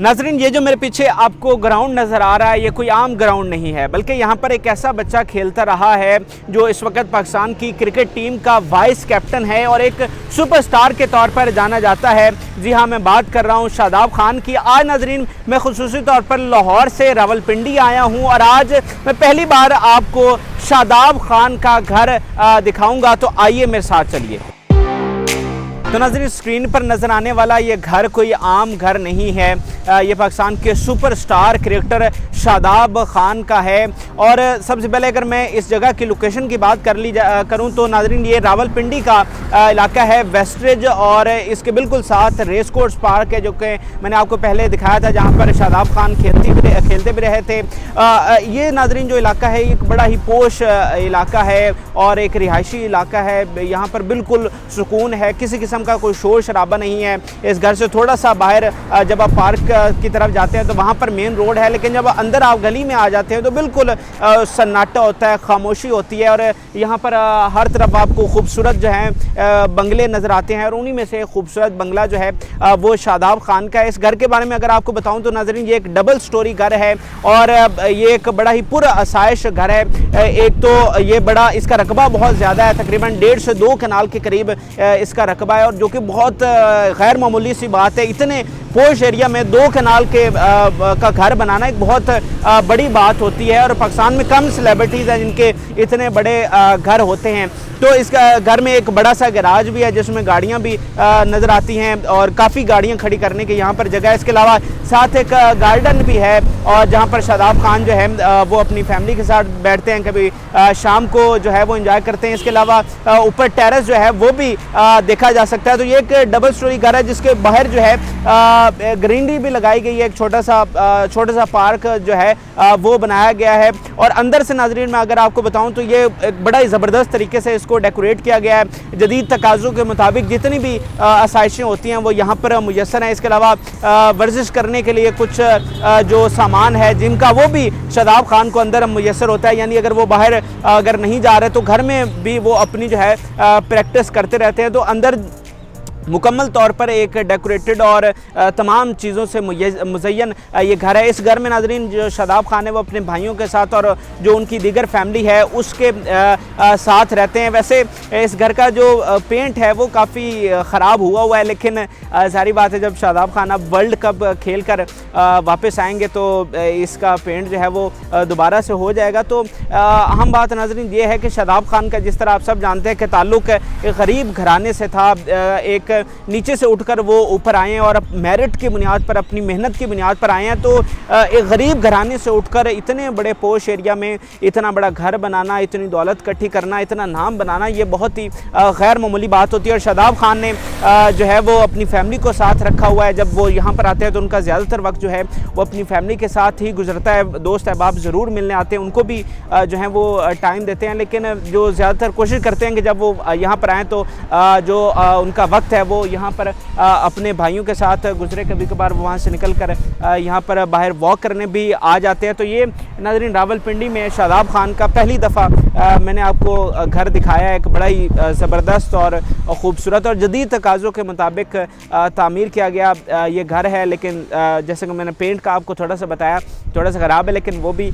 नाज़रीन, ये जो मेरे पीछे आपको ग्राउंड नज़र आ रहा है, ये कोई आम ग्राउंड नहीं है, बल्कि यहाँ पर एक ऐसा बच्चा खेलता रहा है जो इस वक्त पाकिस्तान की क्रिकेट टीम का वाइस कैप्टन है और एक सुपरस्टार के तौर पर जाना जाता है। जी हाँ, मैं बात कर रहा हूँ शादाब खान की। आज नाज़रीन, मैं खुसूसी तौर पर लाहौर से रावलपिंडी आया हूँ और आज मैं पहली बार आपको शादाब खान का घर दिखाऊँगा, तो आइए मेरे साथ चलिए। तो नाज़रीन, स्क्रीन पर नज़र आने वाला ये घर कोई आम घर नहीं है, ये पाकिस्तान के सुपरस्टार क्रिकेटर शादाब खान का है। और सबसे पहले अगर मैं इस जगह की लोकेशन की बात करूं तो नाज़रीन, ये रावलपिंडी का इलाका है, वेस्टरिज, और इसके बिल्कुल साथ रेस कोर्स पार्क है जो कि मैंने आपको पहले दिखाया था, जहां पर शादाब खान खेलते भी रहे थे। ये नाज़रीन जो इलाका है, एक बड़ा ही पोश इलाका है और एक रिहायशी इलाका है। यहाँ पर बिल्कुल सुकून है, किसी किस्म का कोई शोर शराबा नहीं है। इस घर से थोड़ा सा बाहर जब आप पार्क की तरफ जाते हैं तो वहाँ पर मेन रोड है, लेकिन जब अंदर आप गली में आ जाते हैं तो बिल्कुल सन्नाटा होता है, खामोशी होती है। और यहाँ पर हर तरफ आपको खूबसूरत जो है बंगले नज़र आते हैं और उन्हीं में से खूबसूरत बंगला जो है वो शादाब खान का है। इस घर के बारे में अगर आपको बताऊँ तो नाज़रीन, ये एक डबल स्टोरी घर है और ये एक बड़ा ही पुरअसाइश घर है। एक तो ये बड़ा, इसका रकबा बहुत ज़्यादा है, तकरीबन 1.5 से 2 कनाल के करीब इसका रकबा है, और जो कि बहुत गैर मामूली सी बात है। इतने पोश एरिया में 2 कनाल का घर बनाना एक बहुत बड़ी बात होती है और पाकिस्तान में कम सेलिब्रिटीज़ हैं जिनके इतने बड़े घर होते हैं। तो इस घर में एक बड़ा सा गैराज भी है जिसमें गाड़ियां भी नज़र आती हैं और काफ़ी गाड़ियां खड़ी करने की यहाँ पर जगह है। इसके अलावा साथ एक गार्डन भी है और जहाँ पर शादाब खान जो है वो अपनी फैमिली के साथ बैठते हैं, कभी शाम को जो है वो एंजॉय करते हैं। इसके अलावा ऊपर टेरेस जो है वो भी देखा जा सकता है। तो ये एक डबल स्टोरी घर है जिसके बाहर जो है ग्रीनरी भी लगाई गई है, एक छोटा सा पार्क जो है वो बनाया गया है। और अंदर से नाज़रीन, मैं अगर आपको बताऊं तो ये एक बड़ा ही ज़बरदस्त तरीके से इसको डेकोरेट किया गया है। जदीद तकाज़ों के मुताबिक जितनी भी आसाइशें होती हैं वो यहाँ पर मुयस्सर हैं। इसके अलावा वर्जिश करने के लिए कुछ जो सामान है जिम का, वो भी शादाब खान को अंदर मुयस्सर होता है। यानी अगर वो बाहर अगर नहीं जा रहे तो घर में भी वो अपनी जो है प्रैक्टिस करते रहते हैं। तो अंदर मुकम्मल तौर पर एक डेकोरेटेड और तमाम चीज़ों से मुज़य्यन ये घर है। इस घर में नाज़रीन जो शादाब खान है वो अपने भाइयों के साथ और जो उनकी दीगर फैमिली है उसके साथ रहते हैं। वैसे इस घर का जो पेंट है वो काफ़ी ख़राब हुआ है, लेकिन सारी बात है, जब शादाब खान अब वर्ल्ड कप खेल कर वापस आएंगे तो इसका पेंट जो है वो दोबारा से हो जाएगा। तो अहम बात नाज़रीन ये है कि शादाब खान का, जिस तरह आप सब जानते हैं कि ताल्लुक़ एक गरीब घराने से था, एक नीचे से उठकर वो ऊपर आए हैं और मेरिट की बुनियाद पर, अपनी मेहनत की बुनियाद पर आए हैं। तो एक गरीब घराने से उठकर इतने बड़े पोश एरिया में इतना बड़ा घर बनाना, इतनी दौलत इकट्ठी करना, इतना नाम बनाना, ये बहुत ही गैर मामूली बात होती है। और शादाब खान ने जो है वो अपनी फैमिली को साथ रखा हुआ है। जब वो यहाँ पर आते हैं तो उनका ज़्यादातर वक्त जो है वो अपनी फैमिली के साथ ही गुजरता है। दोस्त अहबाब ज़रूर मिलने आते हैं, उनको भी जो है वो टाइम देते हैं, लेकिन जो ज़्यादातर कोशिश करते हैं कि जब वो यहाँ पर आएँ तो जो उनका वक्त है वो यहाँ पर अपने भाइयों के साथ गुजरे। कभी कभार वहाँ से निकल कर यहाँ पर बाहर वॉक करने भी आ जाते हैं। तो ये नाज़रीन रावलपिंडी में शादाब खान का पहली दफ़ा मैंने आपको घर दिखाया। एक बड़ा ही ज़बरदस्त और ख़ूबसूरत और जदीद तकाज़ों के मुताबिक तामीर किया गया ये घर है, लेकिन जैसे कि मैंने पेंट का आपको थोड़ा सा बताया, थोड़ा सा ख़राब है, लेकिन वो भी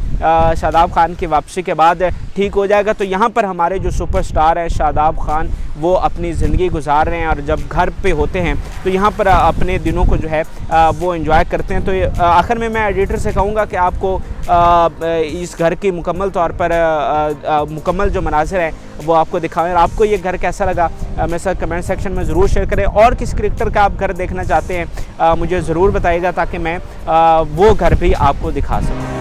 शादाब खान की वापसी के बाद ठीक हो जाएगा। तो यहाँ पर हमारे जो सुपरस्टार हैं शादाब खान, वो अपनी ज़िंदगी गुजार रहे हैं और जब घर पे होते हैं तो यहाँ पर अपने दिनों को जो है वो एंजॉय करते हैं। तो आखिर में मैं एडिटर से कहूँगा कि आपको इस घर की मुकम्मल तौर पर मुकम्मल जो मनाज़िर है वो आपको दिखाएं। और आपको ये घर कैसा लगा मेरे साथ कमेंट सेक्शन में ज़रूर शेयर करें, और किस क्रिकेटर का आप घर देखना चाहते हैं मुझे ज़रूर बताइएगा ताकि मैं वो घर भी आपको दिखा सकूँ।